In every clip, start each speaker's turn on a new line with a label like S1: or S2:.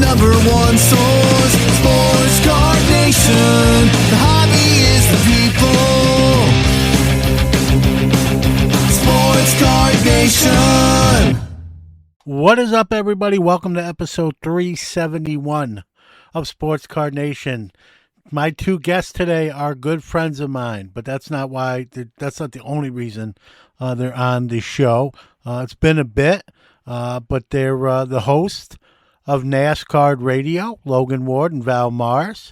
S1: number one source. Sports Card Nation. The hobby is the people. Sports Card Nation.
S2: What is up, everybody? Welcome to episode 371 of Sports Card Nation. My two guests today are good friends of mine, but that's not the only reason they're on the show. It's been a bit, but they're the host of Nascard Radio, Logan Ward and Val Marz,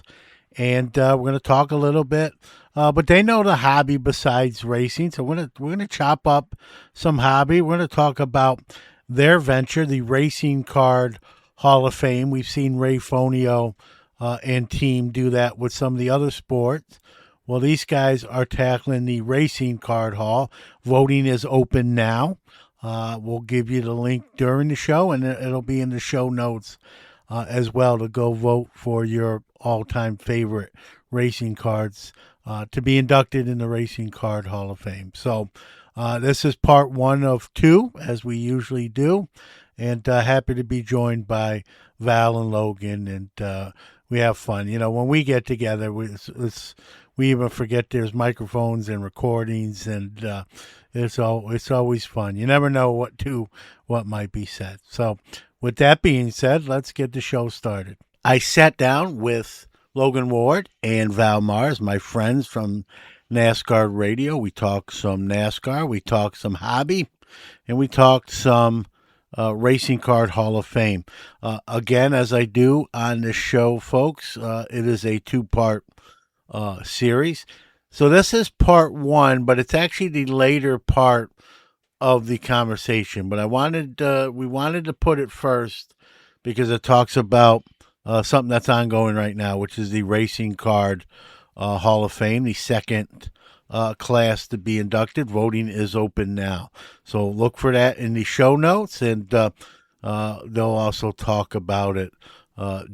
S2: and we're going to talk a little bit. But they know the hobby besides racing, so we're gonna chop up some hobby. We're going to talk about their venture, the Racing Card Hall of Fame. We've seen Ray Fonio and team do that with some of the other sports. Well, these guys are tackling the Racing Card Hall. Voting is open now. We'll give you the link during the show, and it'll be in the show notes as well to go vote for your all-time favorite racing cards to be inducted in the Racing Card Hall of Fame. So this is part one of two, as we usually do, and happy to be joined by Val and Logan, and we have fun. You know, when we get together, we even forget there's microphones and recordings, and it's always fun. You never know what might be said. So with that being said, let's get the show started. I sat down with Logan Ward and Val Marz, my friends from Nascard Radio. We talked some NASCAR, we talked some hobby, and we talked some Racing Card Hall of Fame. Again, as I do on this show, folks, it is a two-part series. So this is part one, but it's actually the later part of the conversation. But we wanted to put it first because it talks about something that's ongoing right now, which is the Racing Card Hall of Fame, the second class to be inducted. Voting is open now. So look for that in the show notes, and they'll also talk about it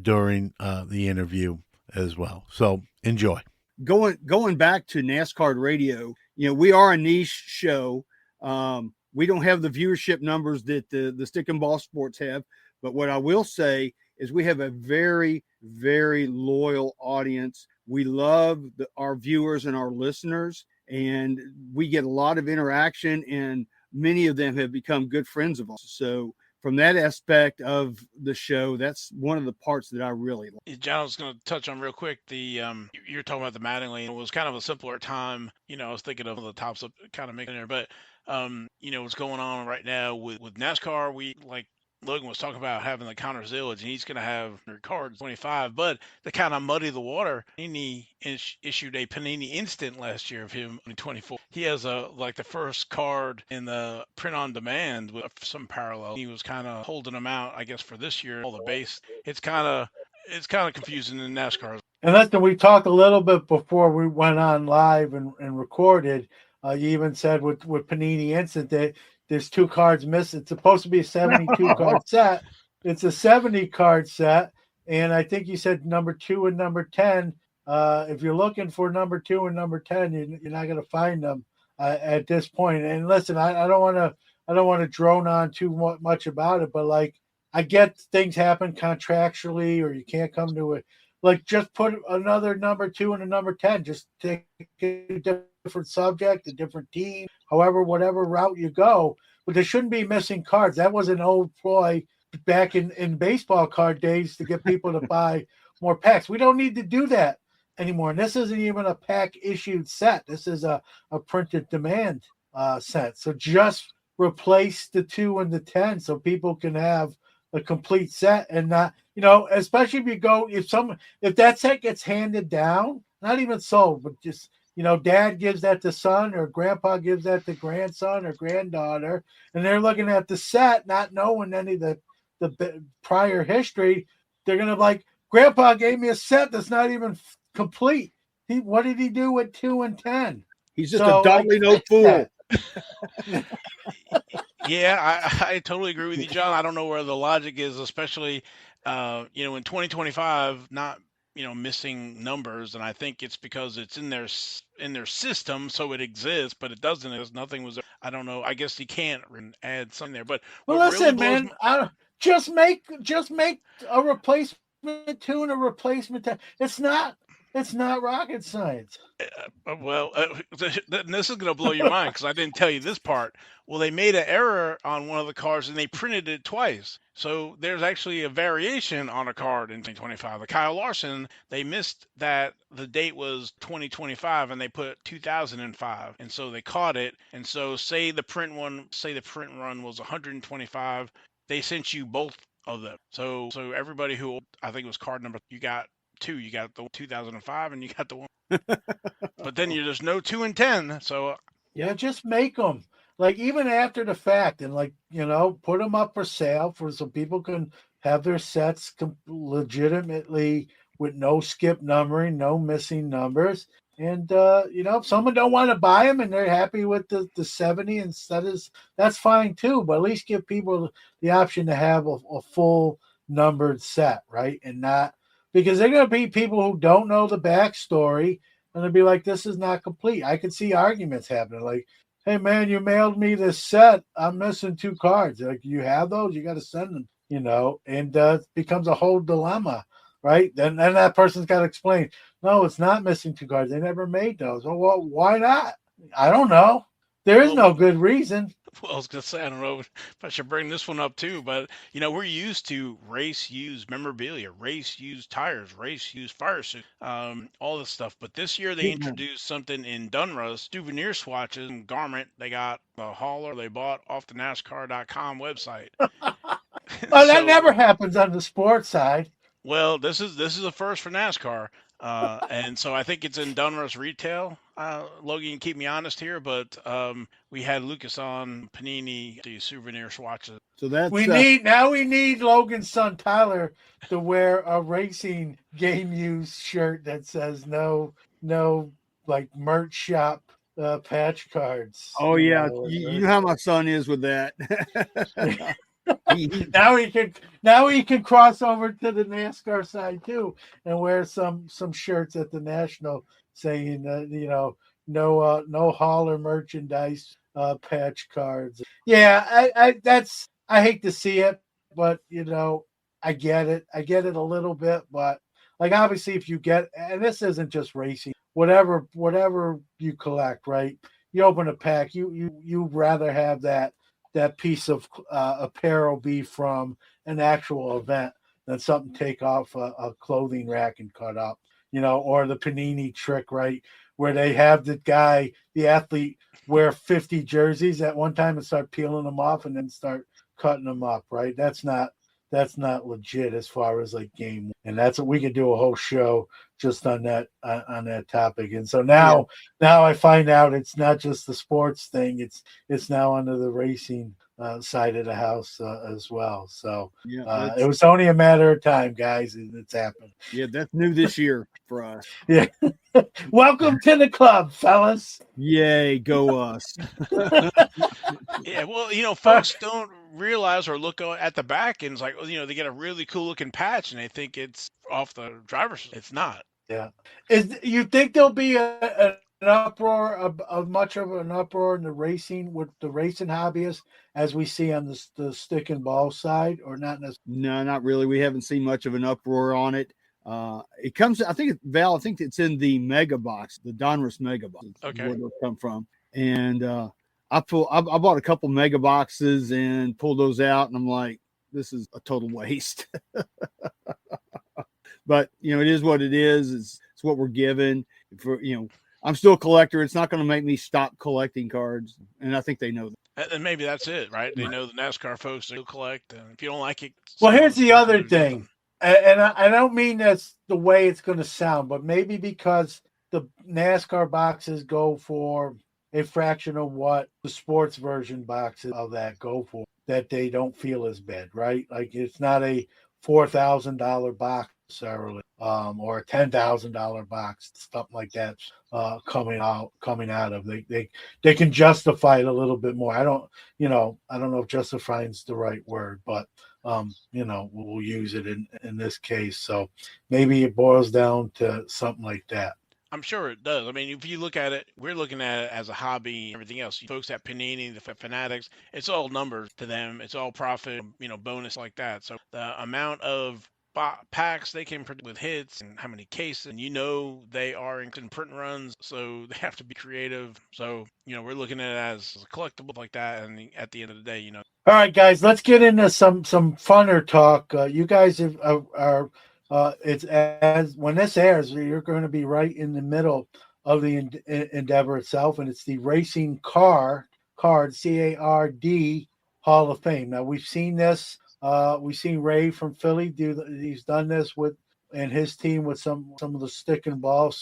S2: during the interview as well. So enjoy.
S3: Going back to NASCAR Radio, you know, we are a niche show. We don't have the viewership numbers that the Stick and Ball Sports have, but what I will say is we have a very, very loyal audience. We love our viewers and our listeners, and we get a lot of interaction, and many of them have become good friends of ours. So from that aspect of the show, that's one of the parts that I really like.
S4: John, I was going to touch on real quick you're talking about the Mattingly. It was kind of a simpler time. You know, I was thinking of the tops up kind of making there, but you know, what's going on right now with NASCAR, we like Logan was talking about having the counter zillage, and he's going to have cards 25, but to kind of muddy the water, Panini issued a Panini Instant last year of him in 24. He has like the first card in the print on demand with some parallel. He was kind of holding them out, I guess, for this year. All the base, it's kind of confusing in NASCAR.
S2: And listen, we talked a little bit before we went on live and recorded. You even said with Panini Instant that there's two cards missing. It's supposed to be a 72 card set. It's a 70 card set. And I think you said number 2 and number 10. If you're looking for number 2 and number 10, you're not going to find them at this point. And listen, I don't want to drone on too much about it, but like, I get things happen contractually, or you can't come to it. Like, just put another number 2 and a number 10. Just take a different subject, a different team, whatever route you go. But there shouldn't be missing cards. That was an old ploy back in baseball card days to get people to buy more packs. We don't need to do that anymore. And this isn't even a pack issued set. This is a printed demand set. So just replace the 2 and the 10 so people can have a complete set, and not, you know, especially if that set gets handed down, not even sold, but just, you know, dad gives that to son, or grandpa gives that to grandson or granddaughter, and they're looking at the set, not knowing any of the prior history. They're going to like, grandpa gave me a set that's not even complete. What did he do with 2 and 10?
S3: He's just a dummy, no fool.
S4: Yeah, I totally agree with you, John. I don't know where the logic is, especially, you know, in 2025, not, you know, missing numbers. And I think it's because it's in their in their system, so it exists, but it doesn't exist. Nothing was. I don't know. I guess you can't add something there. But
S2: Well,
S4: what really
S2: listen,
S4: blows
S2: man, just make a replacement two and a replacement 10. It's not rocket science.
S4: This is going to blow your mind because I didn't tell you this part. Well, they made an error on one of the cards and they printed it twice. So there's actually a variation on a card in 2025. The Kyle Larson, they missed that the date was 2025 and they put 2005. And so they caught it. And so say the print run was 125. They sent you both of them. So everybody who, I think it was card number, you got two. You got the 2005 and you got the one. But then there's no 2 and 10. So
S2: Yeah, just make them like even after the fact, and like put them up for sale so people can have their sets legitimately with no skip numbering, no missing numbers. And if someone don't want to buy them and they're happy with the 70 instead, that's fine too. But at least give people the option to have a full numbered set, right? And not because they're going to be people who don't know the backstory. And they'll be like, this is not complete. I could see arguments happening. Like, hey, man, you mailed me this set. I'm missing 2 cards. Like, you have those? You got to send them, and it becomes a whole dilemma, right? Then that person's got to explain, no, it's not missing 2 cards. They never made those. Well, why not? I don't know. There is no good reason.
S4: Well, I was going to say, I don't know if I should bring this one up too, but we're used to race used memorabilia, race used tires, race used fire suit, all this stuff. But this year they introduced something in Dunruss, souvenir swatches and garment. They got a hauler they bought off the NASCAR.com website.
S2: Well, that never happens on the sports side.
S4: Well, this is a first for NASCAR. And so I think it's in Dunruss retail. Logan, you can keep me honest here, but we had Lucas on Panini, the souvenir swatches.
S3: So that's
S2: we need Logan's son Tyler to wear a racing game use shirt that says no like merch shop patch cards.
S3: Oh yeah, you know how my son is with that.
S2: Now he can cross over to the NASCAR side too and wear some shirts at the National saying no hauler merchandise patch cards. Yeah, I hate to see it, but I get it a little bit, but like obviously if you get, and this isn't just racing, whatever you collect, right? You open a pack, you rather have that piece of apparel be from an actual event than something take off a clothing rack and cut up, or the Panini trick, right? Where they have the athlete wear 50 jerseys at one time and start peeling them off and then start cutting them up, right? That's not legit as far as like game. And that's what we could do a whole show just on that topic. And so now I find out it's not just the sports thing. It's now under the racing side of the house as well. So it was only a matter of time, guys. It's happened.
S3: Yeah, that's new this year for us.
S2: Yeah. Welcome to the club, fellas.
S3: Yay, go us.
S4: Yeah, well, folks don't realize or look at the back and it's like, they get a really cool looking patch and they think it's off the driver's. It's not.
S2: Yeah. You think there'll be an uproar of much of an uproar in the racing with the racing hobbyists as we see on the stick and ball side, or not necessarily?
S3: No, not really. We haven't seen much of an uproar on it. It comes, I think it's in the mega box, the Donruss mega box.
S4: Okay.
S3: Where those come from. And I bought a couple mega boxes and pulled those out, and I'm like, this is a total waste. But it is what it is. It's what we're given. I'm still a collector. It's not going to make me stop collecting cards, and I think they know that.
S4: And maybe that's it, right? They know the NASCAR folks still collect, and if you don't like it.
S2: Well, here's the other thing, and I don't mean that's the way it's going to sound, but maybe because the NASCAR boxes go for a fraction of what the sports version boxes of that go for, that they don't feel as bad, right? Like it's not a $4,000 box necessarily, or a $10,000 box, something like that, coming out of. They can justify it a little bit more. I don't know if justifying is the right word, but we'll use it in this case. So maybe it boils down to something like that.
S4: I'm sure it does. I mean, if you look at it, we're looking at it as a hobby and everything else. You folks at Panini, the Fanatics, it's all numbers to them. It's all profit, bonus like that. So the amount of packs they can produce with hits and how many cases, and they are in print runs, so they have to be creative. So we're looking at it as a collectible like that, and at the end of the day,
S2: All right, guys, let's get into some funner talk. You guys are it's as when this airs, you're going to be right in the middle of the endeavor itself, and it's the Racing Card CARD Hall of Fame. Now we've seen this. We've seen Ray from Philly he's done this with and his team with some of the stick and ball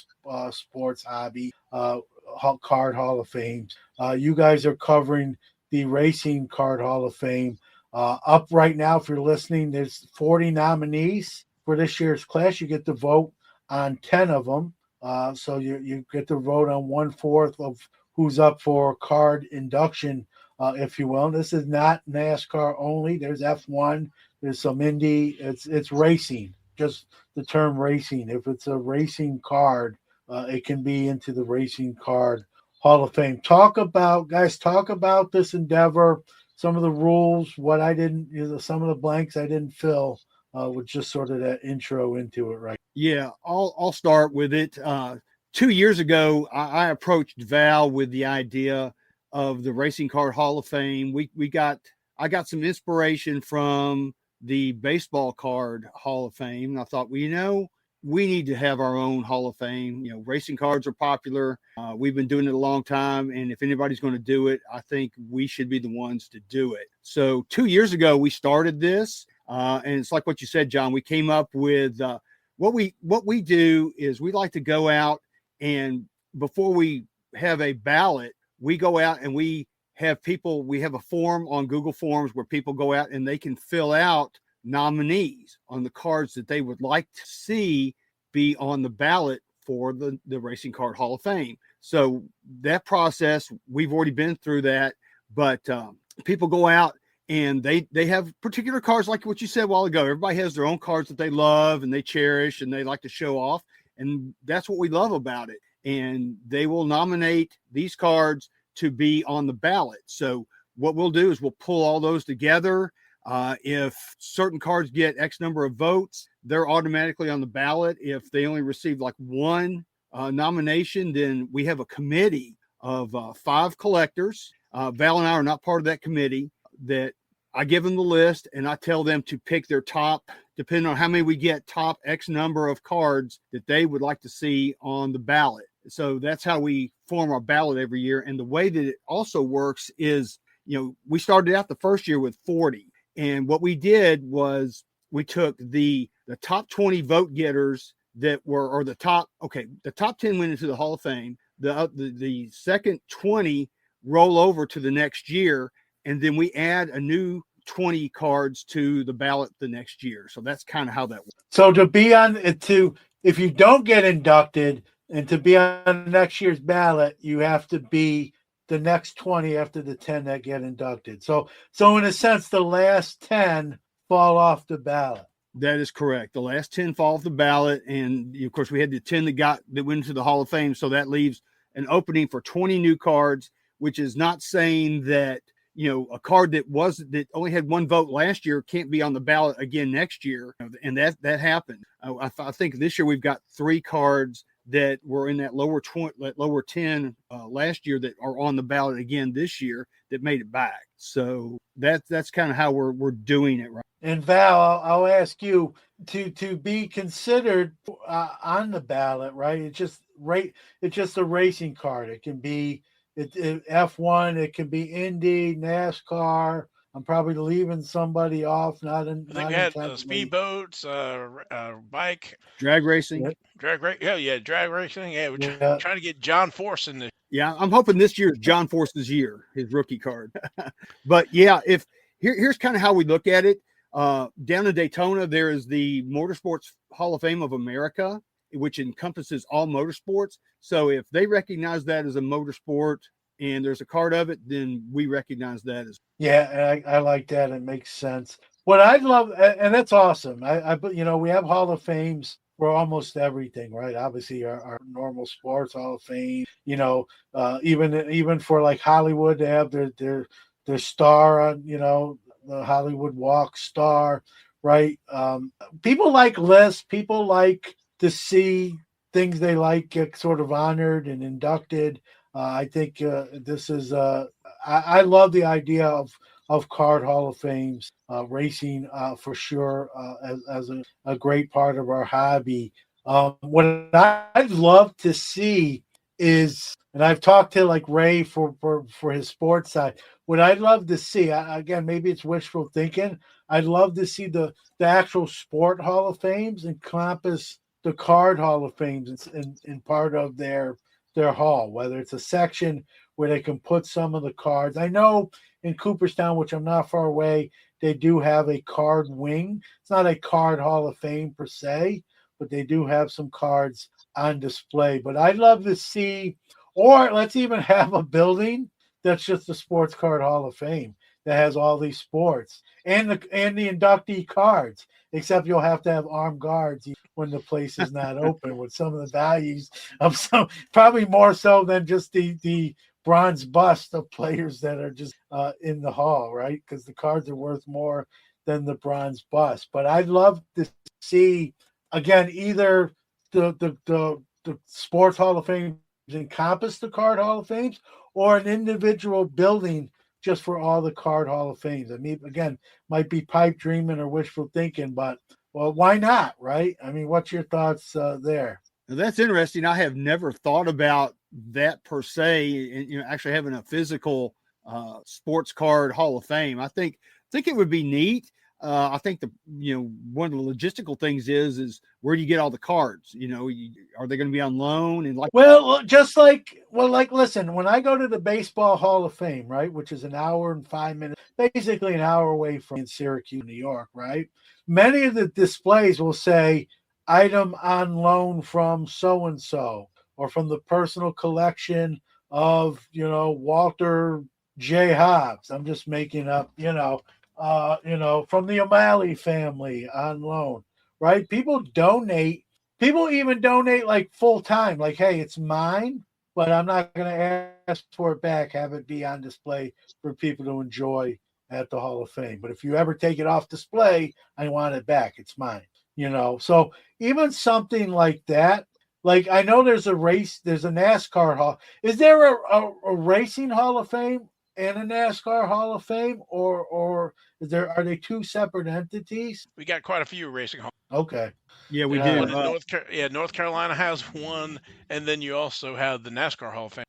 S2: sports hobby card Hall of Fames. You guys are covering the Racing Card Hall of Fame. Up right now, if you're listening, there's 40 nominees for this year's class. You get to vote on 10 of them. So you get to vote on 1/4 of who's up for card induction, if you will. This is not NASCAR only. There's F1. There's some Indy. It's racing. Just the term racing. If it's a racing card, it can be into the Racing Card Hall of Fame. Talk about this endeavor, some of the rules, some of the blanks I didn't fill with just sort of that intro into it, right?
S3: Yeah, I'll start with it. 2 years ago, I approached Val with the idea of the Racing Card Hall of Fame. I got some inspiration from the Baseball Card Hall of Fame. And I thought, well, we need to have our own Hall of Fame. Racing cards are popular. We've been doing it a long time. And if anybody's going to do it, I think we should be the ones to do it. So 2 years ago, we started this. And it's like what you said, John. We came up with what we do is we like to go out, and before we have a ballot, we go out and we have a form on Google Forms where people go out and they can fill out nominees on the cards that they would like to see be on the ballot for the Racing Card Hall of Fame. So that process, we've already been through that, but people go out and they have particular cards like what you said a while ago. Everybody has their own cards that they love and they cherish and they like to show off. And that's what we love about it. And they will nominate these cards to be on the ballot. So what we'll do is we'll pull all those together. If certain cards get X number of votes, they're automatically on the ballot. If they only receive like one nomination, then we have a committee of 5 collectors. Val and I are not part of that committee. That I give them the list and I tell them to pick their top, depending on how many we get, top X number of cards that they would like to see on the ballot. So that's how we form our ballot every year. And the way that it also works is, we started out the first year with 40. And what we did was we took the top 20 vote getters that were, or the top 10 went into the Hall of Fame. The second 20 roll over to the next year. And then we add a new 20 cards to the ballot the next year. So that's kind of how that works.
S2: So if you don't get inducted and to be on next year's ballot, you have to be the next 20 after the 10 that get inducted. So in a sense, the last 10 fall off the ballot.
S3: That is correct. The last 10 fall off the ballot. And of course we had the 10 that went into the Hall of Fame. So that leaves an opening for 20 new cards, which is not saying that, a card that only had one vote last year can't be on the ballot again next year. And that happened. I think this year we've got 3 cards that were in that lower 10 last year that are on the ballot again this year that made it back. So that's kind of how we're doing it, right?
S2: And Val, I'll ask you to be considered on the ballot, right? It's just a racing card. It can be F1, it can be Indy, NASCAR. I'm probably leaving somebody off.
S4: I think we had speedboats, bike,
S3: drag racing,
S4: drag racing. Yeah, we're trying to get John Force in this.
S3: Yeah, I'm hoping this year is John Force's year, his rookie card. But yeah, here's kind of how we look at it. Down in Daytona, there is the Motorsports Hall of Fame of America, which encompasses all motorsports. So if they recognize that as a motorsport and there's a card of it, then we recognize that as.
S2: Yeah, I like that. It makes sense. What I love, and that's awesome. We have Hall of Fames for almost everything, right? Obviously, our normal sports Hall of Fame, even for like Hollywood, they have their star on, the Hollywood Walk star, right? People like lists. People like to see things they like get sort of honored and inducted. I think this is. I love the idea of card Hall of Fames, racing for sure as a great part of our hobby. What I'd love to see is, and I've talked to like Ray for his sports side. What I'd love to see, again, maybe it's wishful thinking. I'd love to see the actual sport Hall of Fames encompass the card Hall of Fames in part of their hall, whether it's a section where they can put some of the cards. I know in Cooperstown, which I'm not far away, they do have a card wing. It's not a card Hall of Fame per se, but they do have some cards on display. But I'd love to see, or let's even have a building that's just the Sports Card Hall of Fame that has all these sports and the inductee cards. Except you'll have to have armed guards when the place is not open, with some of the values of some, probably more so than just the bronze bust of players that are just in the hall, right? Because the cards are worth more than the bronze bust. But I'd love to see, again, either the Sports Hall of Fame encompass the Card Hall of Fames, or an individual building just for all the Card Hall of Fames. I mean, again, might be pipe dreaming or wishful thinking, but well, why not, right? I mean, what's your thoughts there?
S3: Now, that's interesting. I have never thought about that per se, and actually having a physical sports card Hall of Fame. I think it would be neat. I think one of the logistical things is where do you get all the cards? Are they going to be on loan? And
S2: listen, when I go to the Baseball Hall of Fame, right, which is an hour and 5 minutes, basically an hour away from Syracuse, New York, right? Many of the displays will say item on loan from so-and-so, or from the personal collection of, Walter J. Hobbs. I'm just making up, from the O'Malley family on loan, right? People even donate like full time, like, hey, it's mine, but I'm not going to ask for it back, have it be on display for people to enjoy at the Hall of Fame. But if you ever take it off display, I want it back. It's mine, So even something like that, like I know there's a NASCAR Hall. Is there a racing Hall of Fame and a NASCAR Hall of Fame, or are they two separate entities?
S4: We got quite a few racing halls.
S2: Okay.
S3: Yeah, we do.
S4: North Carolina has one, and then you also have the NASCAR Hall of Fame.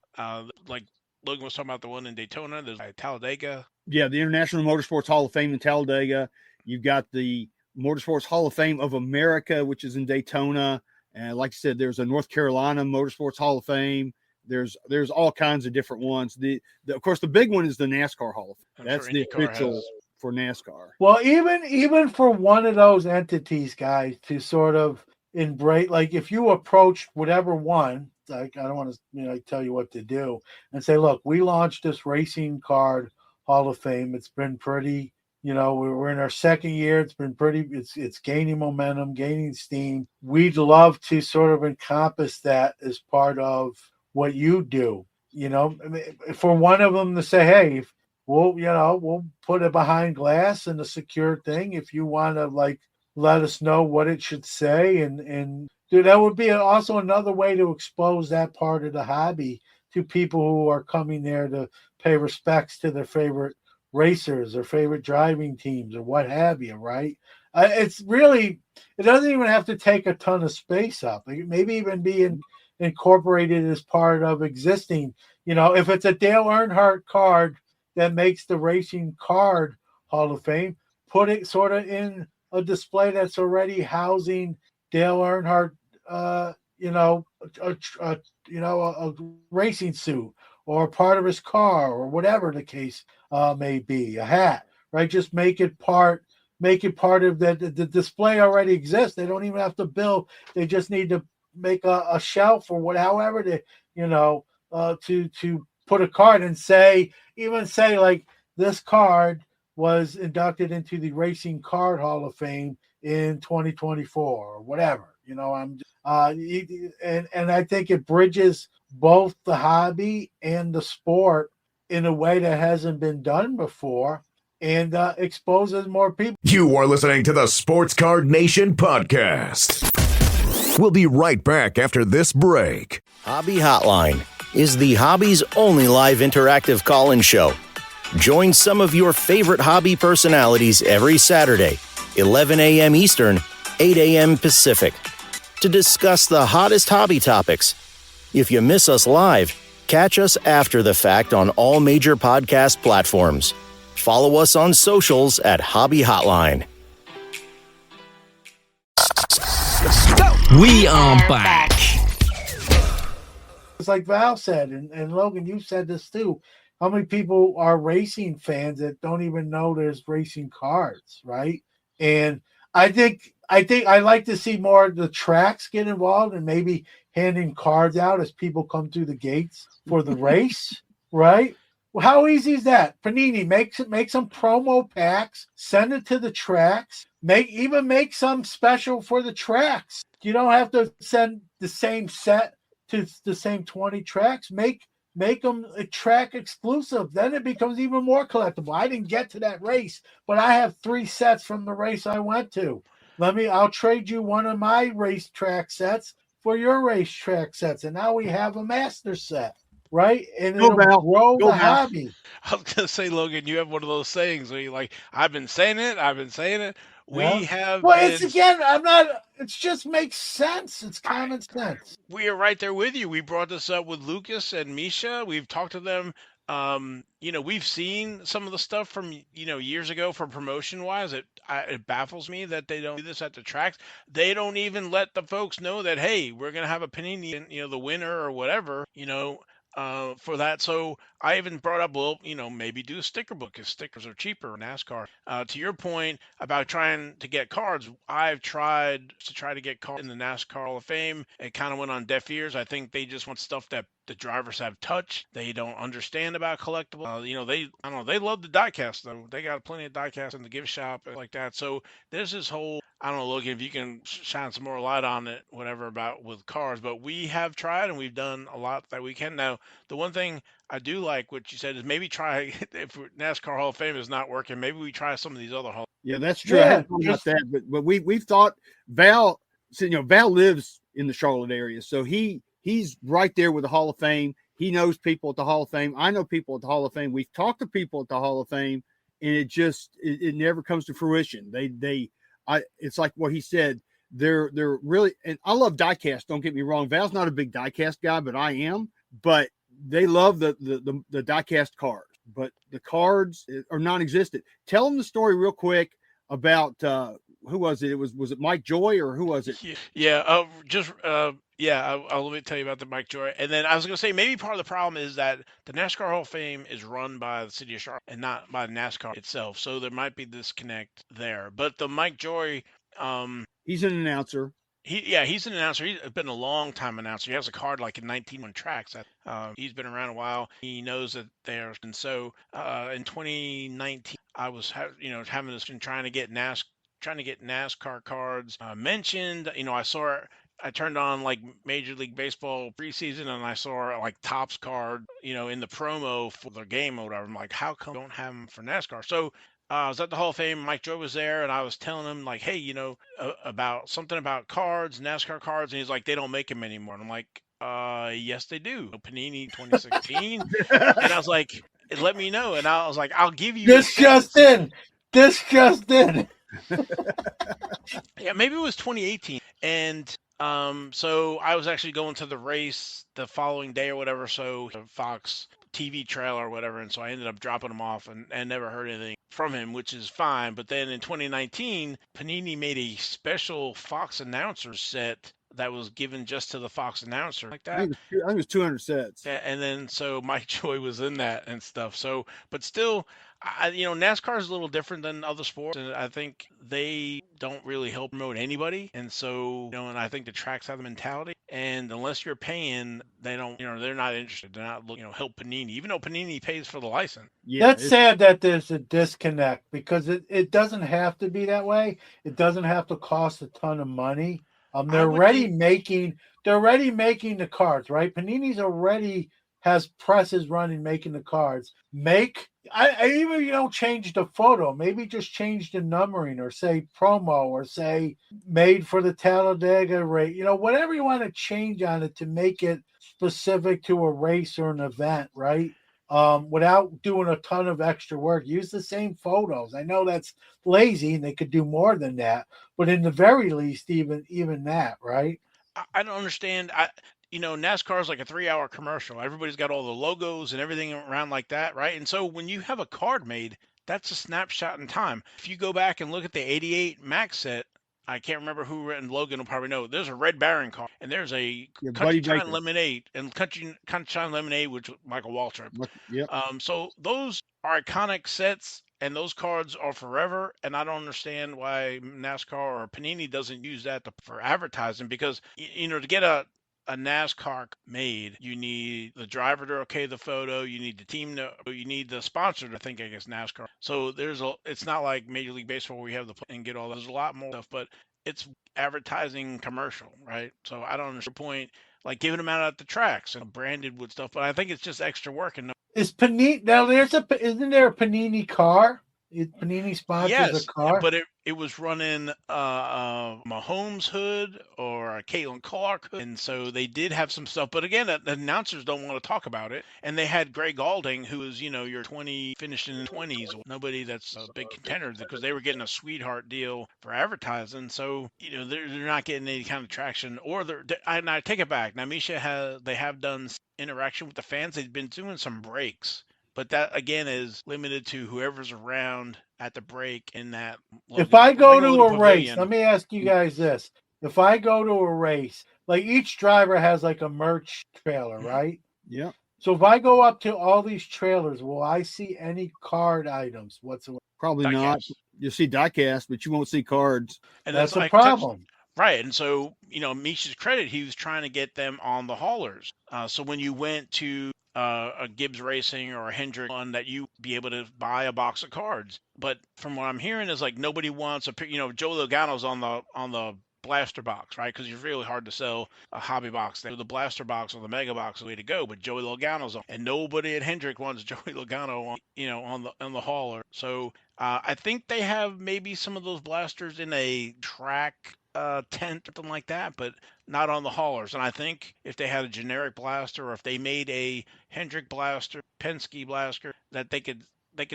S4: Like Logan was talking about the one in Daytona. There's Talladega.
S3: Yeah, the International Motorsports Hall of Fame in Talladega. You've got the Motorsports Hall of Fame of America, which is in Daytona. And like I said, there's a North Carolina Motorsports Hall of Fame. There's all kinds of different ones. Of course, the big one is the NASCAR Hall of Fame. That's the official for NASCAR.
S2: Well, even for one of those entities, guys, to sort of embrace, like if you approach whatever one, like I don't want to tell you what to do, and say, look, we launched this racing card Hall of Fame. It's been pretty, we're in our second year. It's been pretty, it's gaining momentum, gaining steam. We'd love to sort of encompass that as part of what you do, for one of them to say, hey, we'll put it behind glass in a secure thing if you want to let us know what it should say. And dude, that would be also another way to expose that part of the hobby to people who are coming there to pay respects to their favorite racers or favorite driving teams or what have you, right? It doesn't even have to take a ton of space up. It maybe even be incorporated as part of existing, if it's a Dale Earnhardt card that makes the racing card Hall of Fame, put it sort of in a display that's already housing Dale Earnhardt, a racing suit or part of his car or whatever the case may be, a hat, right? Just make it part of that. The display already exists. They don't even have to build. They just need to make a shelf or however they, to put a card and say like this card was inducted into the Racing Card Hall of Fame in 2024 or whatever, You know, and I think it bridges both the hobby and the sport in a way that hasn't been done before, and exposes more people.
S5: You are listening to the Sports Card Nation podcast. We'll be right back after this break.
S6: Hobby Hotline is the hobby's only live interactive call-in show. Join some of your favorite hobby personalities every Saturday, 11 a.m. Eastern, 8 a.m. Pacific, to discuss the hottest hobby topics. If you miss us live, catch us after the fact on all major podcast platforms. Follow us on socials at Hobby Hotline.
S7: We are back.
S2: It's like Val said, and Logan, you said this too. How many people are racing fans that don't even know there's racing cards, right? And I think I like to see more of the tracks get involved and maybe handing cards out as people come through the gates for the race, right? Well, how easy is that? Panini, make some promo packs, send it to the tracks, make some special for the tracks. You don't have to send the same set to the same 20 tracks. Make them a track exclusive. Then it becomes even more collectible. I didn't get to that race, but I have 3 sets from the race I went to. I'll trade you one of my racetrack sets for your racetrack sets. And now we have a master set, right? And it'll grow the hobby.
S4: I was gonna say, Logan, you have one of those sayings where you're like, I've been saying it. We have.
S2: Well, it just makes sense. It's common sense.
S4: We are right there with you. We brought this up with Lucas and Misha. We've talked to them. We've seen some of the stuff from, years ago for promotion wise. It baffles me that they don't do this at the tracks. They don't even let the folks know that, hey, we're going to have a Panini, and, the winner or whatever, for that. So I even brought up, maybe do a sticker book because stickers are cheaper in NASCAR. To your point about trying to get cards, I've tried to get cards in the NASCAR Hall of Fame. It kind of went on deaf ears. I think they just want stuff that the drivers have touched. They don't understand about collectibles. They love the diecast though. They got plenty of diecast in the gift shop and like that. So there's this whole, I don't know, Logan, if you can shine some more light on it, whatever about with cars, but we have tried and we've done a lot that we can. Now, the one thing I do like what you said is maybe try, if NASCAR Hall of Fame is not working, maybe we try some of these other Hall.
S3: Yeah, that's true. I hadn't thought about that, but we've thought Val lives in the Charlotte area, so he's right there with the Hall of Fame. He knows people at the Hall of Fame. I know people at the Hall of Fame. We've talked to people at the Hall of Fame, and it never comes to fruition. It's like what he said. They're really, and I love diecast. Don't get me wrong. Val's not a big diecast guy, but I am. But they love the diecast cards. But the cards are non-existent. Tell them the story real quick about who was it? Was it Mike Joy or who was it?
S4: Yeah. Let me tell you about the Mike Joy. And then I was going to say maybe part of the problem is that the NASCAR Hall of Fame is run by the city of Charlotte and not by NASCAR itself. So there might be disconnect there. But the Mike Joy,
S3: he's an announcer.
S4: He's an announcer. He's been a long time announcer. He has a card like in 19 tracks. He's been around a while. He knows that there's, and so in 2019, I was having this trying to get NASCAR cards mentioned. I turned on like Major League Baseball preseason and I saw like Topps card, in the promo for the game or whatever. I'm like, how come we don't have them for NASCAR? So I was at the Hall of Fame. Mike Joy was there, and I was telling him like, hey, about something about cards, NASCAR cards, and he's like, they don't make them anymore. And I'm like, yes, they do. Panini 2016, and I was like, let me know. And I was like, I'll give you
S2: this just in.
S4: Yeah, maybe it was 2018, and so I was actually going to the race the following day or whatever. So Fox TV trailer or whatever, and so I ended up dropping him off and never heard anything from him, which is fine. But then in 2019, Panini made a special Fox announcer set that was given just to the Fox announcer like that.
S3: I think it was 200 sets.
S4: And then so Mike Joy was in that and stuff. So, but still, NASCAR is a little different than other sports, and I think they don't really help promote anybody. And so, and I think the tracks have the mentality. And unless you're paying, they don't, they're not interested. They're not looking, help Panini, even though Panini pays for the license.
S2: Yeah, that's sad that there's a disconnect because it doesn't have to be that way. It doesn't have to cost a ton of money They're
S4: I would
S2: already
S4: think
S2: making the cards, right? Panini's already has presses running making the cards. I even you don't change the photo, maybe just change the numbering or say promo or say made for the Talladega race, whatever you want to change on it to make it specific to a race or an event, right? Without doing a ton of extra work. Use the same photos. I know that's lazy and they could do more than that, but in the very least, even that, right?
S4: I don't understand. NASCAR is like a 3-hour commercial. Everybody's got all the logos and everything around like that, right? And so when you have a card made, that's a snapshot in time. If you go back and look at the '88 Max set, I can't remember who, and Logan will probably know. There's a Red Baron car, and there's a
S3: Yeah,
S4: Country
S3: Buddy
S4: Time
S3: Baker.
S4: Lemonade, and Country Time Lemonade, which was Michael Waltrip.
S3: Yep.
S4: So those are iconic sets, and those cards are forever. And I don't understand why NASCAR or Panini doesn't use that for advertising, because to get a NASCAR made, you need the driver to okay the photo, you need the team you need the sponsor to think, I guess, NASCAR. So it's not like Major League Baseball where you have and get all there's a lot more stuff, but it's advertising commercial, right? So I don't understand the point, like giving them out at the tracks and branded with stuff, but I think it's just extra work. And
S2: Is Panini now? Isn't there a Panini car? Panini sponsors a
S4: yes,
S2: car.
S4: but it was running Mahomes hood or a Caitlin Clark hood, and so they did have some stuff. But again, the announcers don't want to talk about it, and they had Greg Galding, who was your 20 finished in the 20s, nobody that's a big contender, because they were getting a sweetheart deal for advertising. So they're not getting any kind of traction, or and I take it back. Now they have done interaction with the fans. They've been doing some breaks. But that again is limited to whoever's around at the break in that
S2: If I go
S4: like a
S2: to
S4: little
S2: a race,
S4: pavilion.
S2: let me ask you guys this. If I go to a race, like each driver has like a merch trailer, right?
S3: Yeah.
S2: So if I go up to all these trailers, will I see any card items whatsoever?
S3: Probably not.
S4: Diecast.
S3: You'll see diecast, but you won't see cards.
S4: And
S2: That's a
S4: like
S2: problem.
S4: right. And so, Misha's credit, he was trying to get them on the haulers. So when you went to a Gibbs Racing or a Hendrick one, that you be able to buy a box of cards. But from what I'm hearing is like nobody wants Joe Logano's on the blaster box, right? Because it's really hard to sell a hobby box. So the blaster box or the mega box is the way to go. But Joey Logano's on, and nobody at Hendrick wants Joey Logano on the hauler. So I think they have maybe some of those blasters in a track tent, something like that, but not on the haulers. And I think if they had a generic blaster, or if they made a Hendrick blaster, Penske blaster, that they could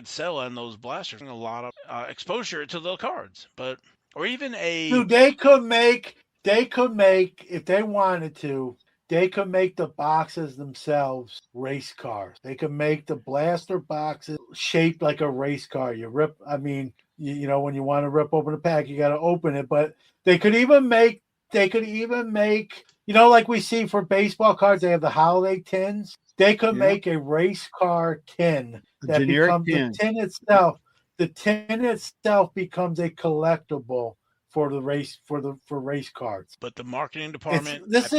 S4: sell on those blasters, a lot of exposure to the cards. But or even
S2: Dude, they could make if they wanted to. They could make the boxes themselves race cars. They could make the blaster boxes shaped like a race car. When you want to rip open a pack, you got to open it. But they could even make, like we see for baseball cards, they have the holiday tins. They could make a race car tin that becomes the tin itself. The tin itself becomes a collectible for the race for race cards.
S4: But the marketing department would have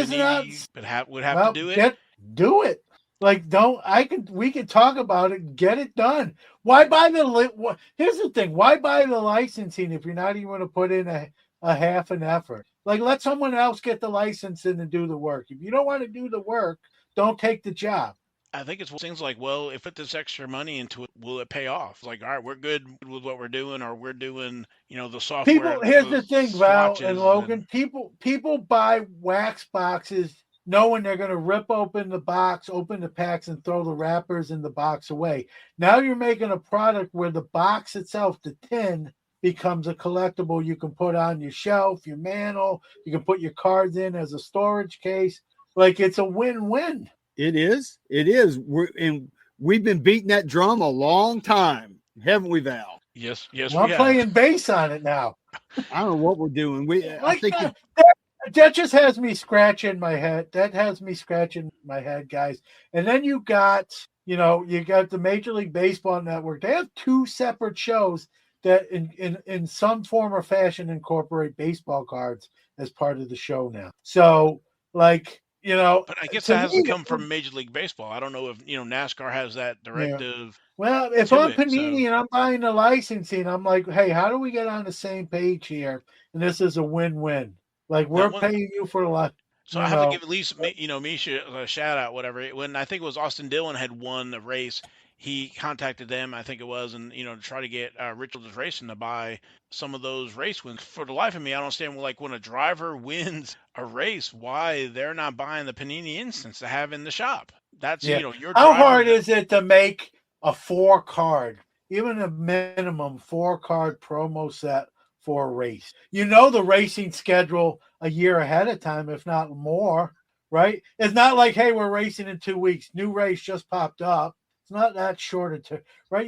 S4: to do it.
S2: Do it. Like we can talk about it, get it done. Why buy here's the thing, why buy the licensing if you're not even going to put in a half an effort? Like, let someone else get the licensing and do the work. If you don't want to do the work, don't take the job.
S4: I think it's things like, well, if put this extra money into it, will it pay off? Like, all right, we're good with what we're doing, or we're doing, the software.
S2: Here's the thing, Val and Logan. People buy wax boxes knowing they're going to rip open the box, open the packs, and throw the wrappers in the box away. Now you're making a product where the box itself, the tin, becomes a collectible you can put on your shelf, your mantle. You can put your cards in as a storage case. Like, it's a win-win.
S3: It is. We've been beating that drum a long time, haven't we, Val?
S4: Yes.
S2: Well, I'm playing bass on it now.
S3: I don't know what we're doing.
S2: That just has me scratching my head. That has me scratching my head, guys. And then you got the Major League Baseball Network. They have two separate shows that in some form or fashion incorporate baseball cards as part of the show now. So, like,
S4: but I guess that hasn't come from Major League Baseball. I don't know if NASCAR has that directive.
S2: Yeah. Well, if I'm Panini and I'm buying the licensing, I'm like, hey, how do we get on the same page here? And this is a win-win. Like
S4: Now,
S2: we're paying you for a lot.
S4: so I have to give at least Misha a shout out, whatever. When I think it was Austin Dillon had won the race, he contacted them, I think it was, and to try to get Richards Racing to buy some of those race wins. For the life of me, I don't understand. Like when a driver wins a race, why they're not buying the Panini Instants to have in the shop. That's your
S2: How
S4: driver.
S2: hard is it to make a 4-card, even a minimum 4-card promo set for a race? The racing schedule a year ahead of time, if not more, right? It's not like, hey, we're racing in 2 weeks. New race just popped up. It's not that short of time, right?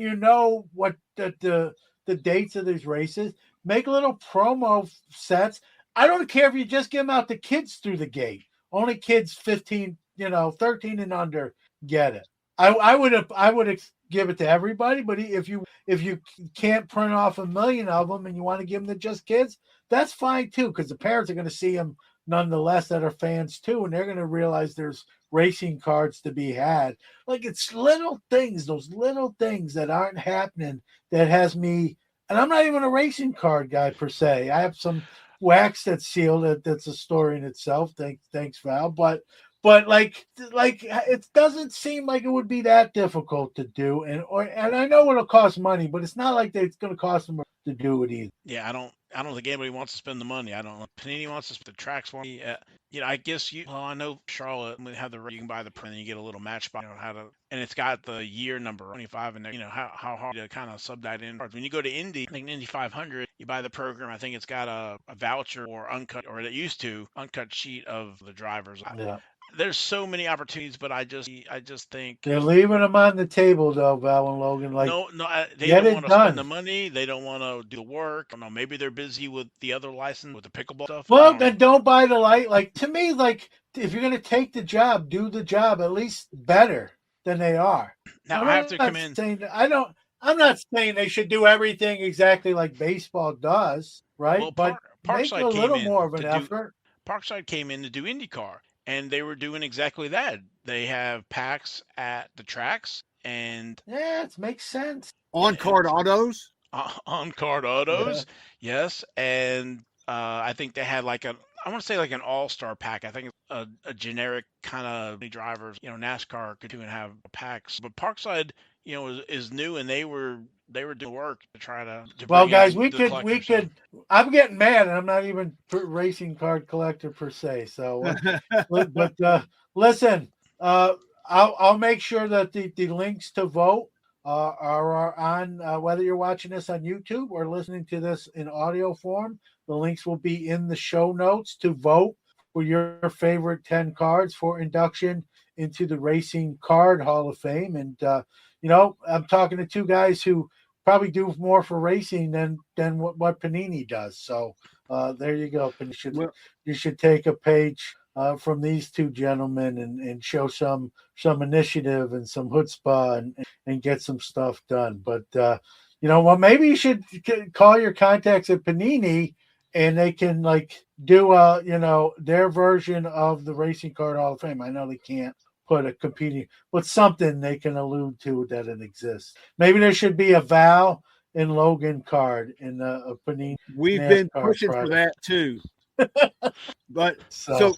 S2: What the dates of these races. Make little promo sets. I don't care if you just give them out to kids through the gate. Only kids 15, 13 and under get it. I would give it to everybody, but if you can't print off 1 million of them and you want to give them to just kids, that's fine too, because the parents are going to see them nonetheless that are fans too, and they're going to realize there's racing cards to be had. Like it's little things, those little things that aren't happening that has me, and I'm not even a racing card guy per se. I have some wax that's sealed that's a story in itself. Thanks Val, but like it doesn't seem like it would be that difficult to do, and I know it'll cost money, but it's not like it's going to cost them to do it either.
S4: Yeah, I don't think anybody wants to spend the money. I don't know. Panini wants to spend the tracks for me. I guess I know Charlotte, we have you can buy the print and you get a little match box, and it's got the year number 25 in there. How hard to kind of sub that in. When you go to Indy, I think Indy 500, you buy the program. I think it's got a voucher or uncut, or it used to uncut sheet of the drivers.
S2: Yeah.
S4: There's so many opportunities, but I just think
S2: they're leaving them on the table though, Val and Logan. Like
S4: they don't want to spend the money. They don't want to do the work. I don't know. Maybe they're busy with the other license, with the pickleball stuff.
S2: Well, then don't buy the light. Like to me, like if you're going to take the job, do the job at least better than they are.
S4: Now I have to come in.
S2: I'm not saying they should do everything exactly like baseball does, right?
S4: Well,
S2: but make a little more of an effort.
S4: Parkside came in to do IndyCar. And they were doing exactly that. They have packs at the tracks, and
S2: it makes sense.
S3: On-card autos.
S4: On-card autos, yes. And I think they had I want to say like an all-star pack. I think it's a generic kind of drivers. NASCAR could do and have packs, but Parkside, is new, and they were doing work to try to
S2: well, guys, we could. I'm getting mad, and I'm not even a racing card collector per se. So, but listen, I'll make sure that the links to vote are on whether you're watching this on YouTube or listening to this in audio form. The links will be in the show notes to vote for your favorite 10 cards for induction into the Racing Card Hall of Fame. And I'm talking to two guys who probably do more for racing than what Panini does. So there you go. You should take a page from these two gentlemen and show some initiative and some chutzpah and get some stuff done. But maybe you should call your contacts at Panini and they can do their version of the Racing Card Hall of Fame. I know they can't put a competing, but something they can allude to that it exists. Maybe there should be a Val and Logan card in a Panini.
S3: We've been pushing for that too. But so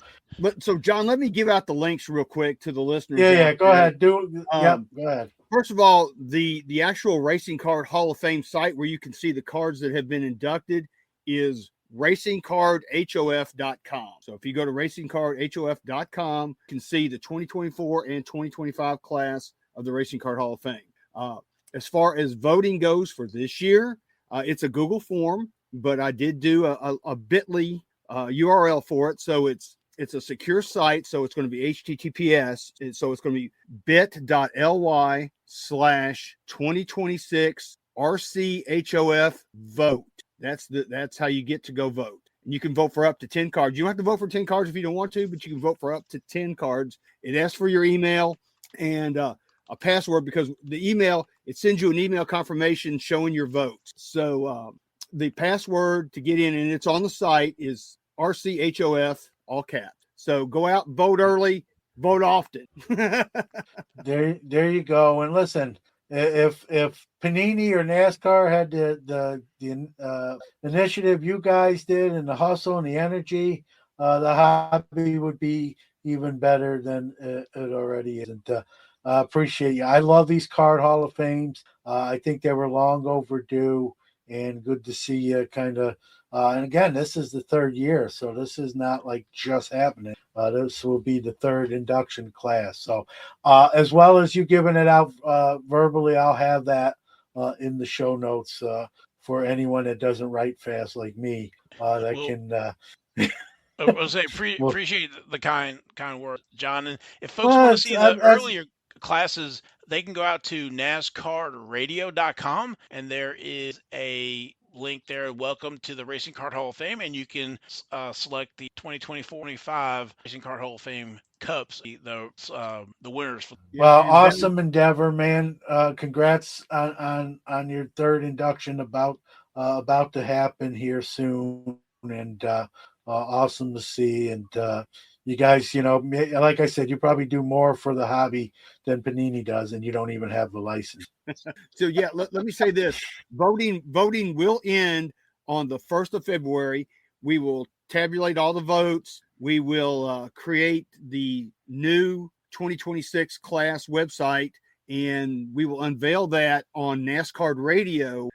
S3: John, let me give out the links real quick to the listeners.
S2: Yeah, go ahead. Go ahead.
S3: First of all, the actual Racing Card Hall of Fame site where you can see the cards that have been inducted is racingcardhof.com. So if you go to racingcardhof.com, you can see the 2024 and 2025 class of the Racing Card Hall of Fame. As far as voting goes for this year, it's a Google form, but I did do a bit.ly URL for it. So it's a secure site. So it's going to be HTTPS. And so it's going to be bit.ly/2026 RCHOF vote. That's how you get to go vote. And you can vote for up to 10 cards. You don't have to vote for 10 cards if you don't want to, but you can vote for up to 10 cards. It asks for your email and a password, because the email, it sends you an email confirmation showing your vote. So the password to get in, and it's on the site, is RCHOF, all caps. So go out, vote early, vote often.
S2: There you go. And listen, if Panini or NASCAR had the initiative you guys did and the hustle and the energy, the hobby would be even better than it already is. And appreciate you. I love these card Hall of Fames. I think they were long overdue, and good to see you kind of. And again, this is the third year, so this is not like just happening. This will be the third induction class. So as well as you giving it out verbally, I'll have that in the show notes for anyone that doesn't write fast like me can.
S4: I was saying, appreciate the kind words, John. And if folks want to see the earlier classes, they can go out to NascardRadio.com, and there is a link there. Welcome to the Racing Card Hall of Fame, and you can select the 2024-25 Racing Card Hall of Fame Cups, the winners.
S2: Well, awesome endeavor, man. Congrats on your third induction about to happen here soon, and awesome to see. And you guys, like I said, you probably do more for the hobby than Panini does, and you don't even have the license.
S3: So yeah, let me say this: voting will end on the 1st of February. We will tabulate all the votes. We will create the new 2026 class website, and we will unveil that on NASCAR Radio,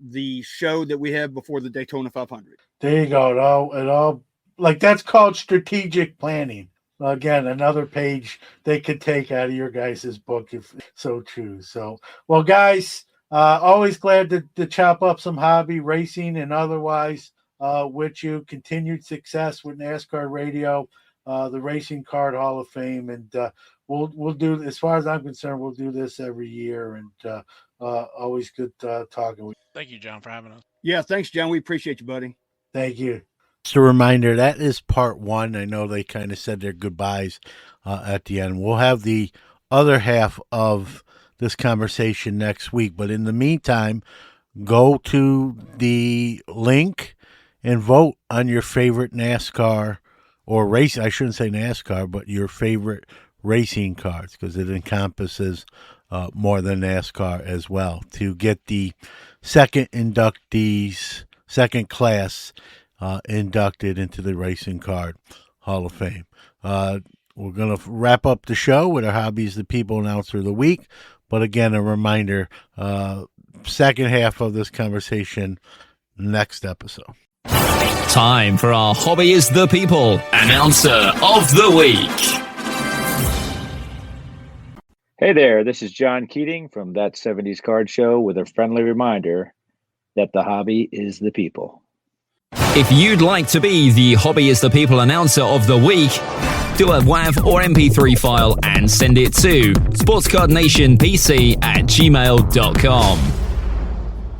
S3: the show that we have before the Daytona 500.
S2: There you go. It all like that's called strategic planning. Again, another page they could take out of your guys' book if so choose. So, well, guys, always glad to chop up some hobby racing and otherwise with you. Continued success with NASCAR Radio, the Racing Card Hall of Fame, and we'll do. As far as I'm concerned, we'll do this every year, and always good talking with you.
S4: Thank you, John, for having us.
S3: Yeah, thanks, John. We appreciate you, buddy.
S2: Thank you. Just a reminder, that is part one. I know they kind of said their goodbyes at the end. We'll have the other half of this conversation next week. But in the meantime, go to the link and vote on your favorite NASCAR or race. I shouldn't say NASCAR, but your favorite racing cards, because it encompasses more than NASCAR as well, to get the second class inducted into the Racing Card Hall of Fame. We're going to wrap up the show with our Hobbies the People Announcer of the Week. But again, a reminder, second half of this conversation next episode.
S7: Time for our Hobby is the People Announcer of the Week.
S8: Hey there, this is John Keating from That 70s Card Show with a friendly reminder that the hobby is the people.
S7: If you'd like to be the Hobby is the People Announcer of the Week, do a WAV or MP3 file and send it to sportscardnationpc@gmail.com.